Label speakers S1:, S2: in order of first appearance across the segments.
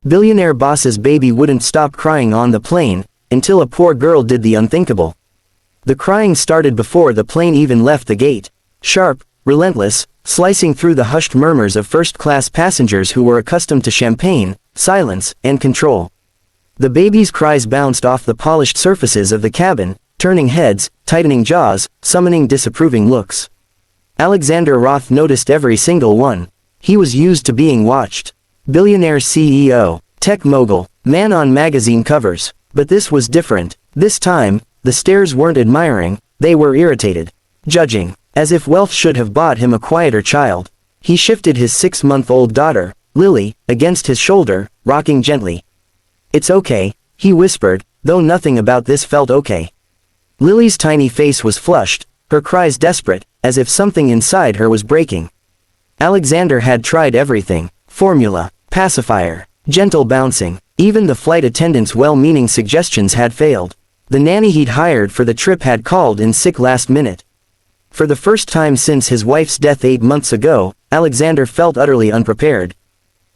S1: Billionaire boss's baby wouldn't stop crying on the plane, until a poor girl did the unthinkable. The crying started before the plane even left the gate. Sharp, relentless, slicing through the hushed murmurs of first-class passengers who were accustomed to champagne, silence, and control. The baby's cries bounced off the polished surfaces of the cabin, turning heads, tightening jaws, summoning disapproving looks. Alexander Roth noticed every single one. He was used to being watched. Billionaire CEO, tech mogul, man on magazine covers. But this was different. This time, the stares weren't admiring, they were irritated. Judging. As if wealth should have bought him a quieter child. He shifted his 6-month-old daughter, Lily, against his shoulder, rocking gently. "It's okay," he whispered, though nothing about this felt okay. Lily's tiny face was flushed, her cries desperate, as if something inside her was breaking. Alexander had tried everything. Formula, pacifier, gentle bouncing. Even the flight attendant's well-meaning suggestions had failed. The nanny he'd hired for the trip had called in sick last minute. For the first time since his wife's death 8 months ago, Alexander felt utterly unprepared.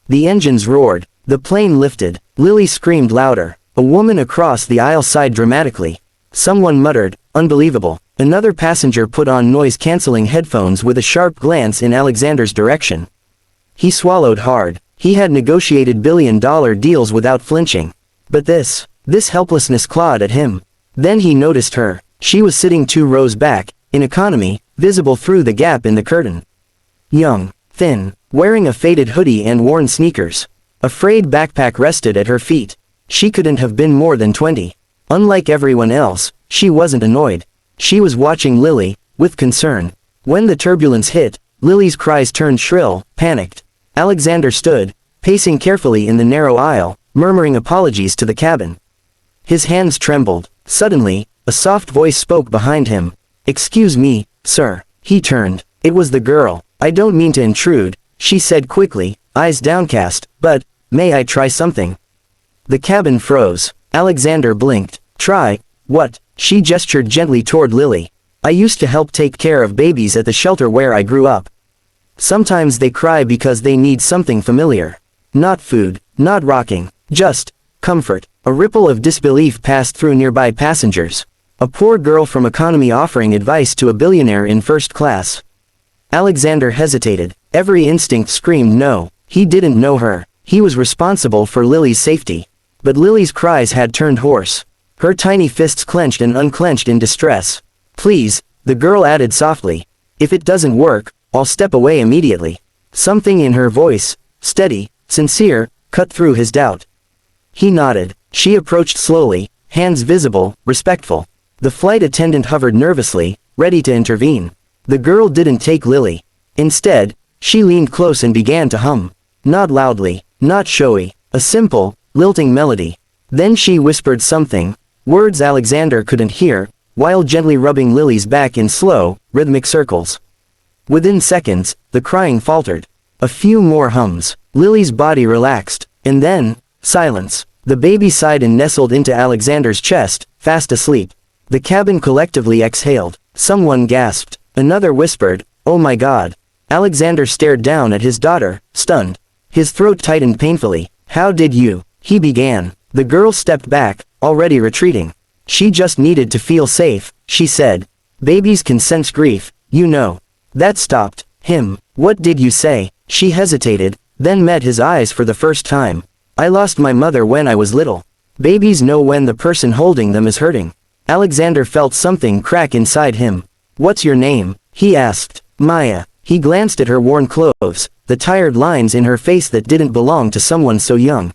S1: The engines roared. The plane lifted. Lily screamed louder. A woman across the aisle sighed dramatically. Someone muttered, "Unbelievable." Another passenger put on noise-canceling headphones with a sharp glance in Alexander's direction. He swallowed hard. He had negotiated billion-dollar deals without flinching. But this helplessness clawed at him. Then he noticed her. She was sitting 2 rows back, in economy, visible through the gap in the curtain. Young, thin, wearing a faded hoodie and worn sneakers. A frayed backpack rested at her feet. She couldn't have been more than 20. Unlike everyone else, she wasn't annoyed. She was watching Lily, with concern. When the turbulence hit, Lily's cries turned shrill, panicked. Alexander stood, pacing carefully in the narrow aisle, murmuring apologies to the cabin. His hands trembled. Suddenly, a soft voice spoke behind him. "Excuse me, sir." He turned. It was the girl. "I don't mean to intrude," she said quickly, eyes downcast, "but, may I try something?" The cabin froze. Alexander blinked. "Try, what?" She gestured gently toward Lily. "I used to help take care of babies at the shelter where I grew up. Sometimes they cry because they need something familiar. Not food, not rocking, just comfort." A ripple of disbelief passed through nearby passengers. A poor girl from economy offering advice to a billionaire in first class. Alexander hesitated. Every instinct screamed no. He didn't know her. He was responsible for Lily's safety. But Lily's cries had turned hoarse. Her tiny fists clenched and unclenched in distress. "Please," the girl added softly. "If it doesn't work, I'll step away immediately." Something in her voice, steady, sincere, cut through his doubt. He nodded. She approached slowly, hands visible, respectful. The flight attendant hovered nervously, ready to intervene. The girl didn't take Lily. Instead, she leaned close and began to hum. Not loudly, not showy, a simple, lilting melody. Then she whispered something, words Alexander couldn't hear, while gently rubbing Lily's back in slow, rhythmic circles. Within seconds, the crying faltered. A few more hums. Lily's body relaxed. And then, silence. The baby sighed and nestled into Alexander's chest, fast asleep. The cabin collectively exhaled. Someone gasped. Another whispered, "Oh my God." Alexander stared down at his daughter, stunned. His throat tightened painfully. "How did you?" he began. The girl stepped back, already retreating. "She just needed to feel safe," she said. "Babies can sense grief, you know." That stopped him. "What did you say?" She hesitated, then met his eyes for the first time. "I lost my mother when I was little." Babies know when the person holding them is hurting. Alexander felt something crack inside him. "What's your name?" he asked. "Maya." He glanced at her worn clothes, the tired lines in her face that didn't belong to someone so young.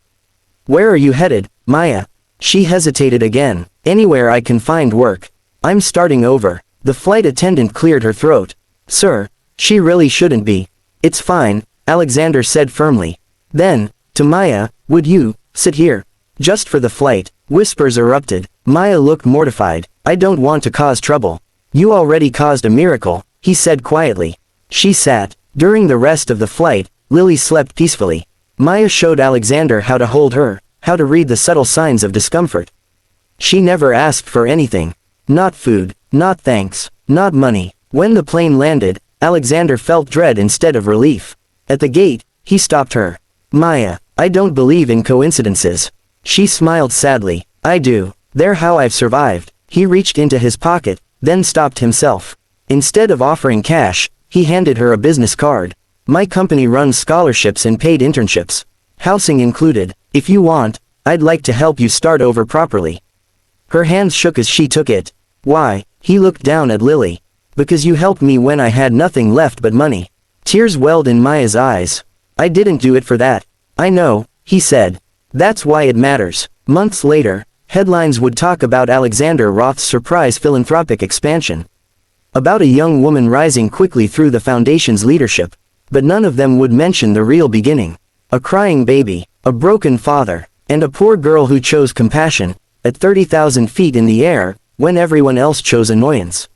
S1: "Where are you headed, Maya?" She hesitated again. "Anywhere I can find work. I'm starting over." The flight attendant cleared her throat. "Sir, she really shouldn't be." "It's fine," Alexander said firmly. Then, to Maya, "Would you sit here? Just for the flight?" Whispers erupted. Maya looked mortified. "I don't want to cause trouble." "You already caused a miracle," he said quietly. She sat. During the rest of the flight, Lily slept peacefully. Maya showed Alexander how to hold her, how to read the subtle signs of discomfort. She never asked for anything. Not food, not thanks, not money. When the plane landed, Alexander felt dread instead of relief. At the gate, he stopped her. "Maya, I don't believe in coincidences. She smiled sadly. I do. They're how I've survived. He reached into his pocket, then stopped himself. Instead of offering cash, he handed her a business card. My company runs scholarships and paid internships. Housing included. If you want, I'd like to help you start over properly. Her hands shook as she took it. Why? He looked down at Lily. Because you helped me when I had nothing left but money. Tears welled in Maya's eyes. I didn't do it for that. I know, he said. That's why it matters. Months later, headlines would talk about Alexander Roth's surprise philanthropic expansion. About a young woman rising quickly through the foundation's leadership. But none of them would mention the real beginning. A crying baby, a broken father, and a poor girl who chose compassion, at 30,000 feet in the air, when everyone else chose annoyance.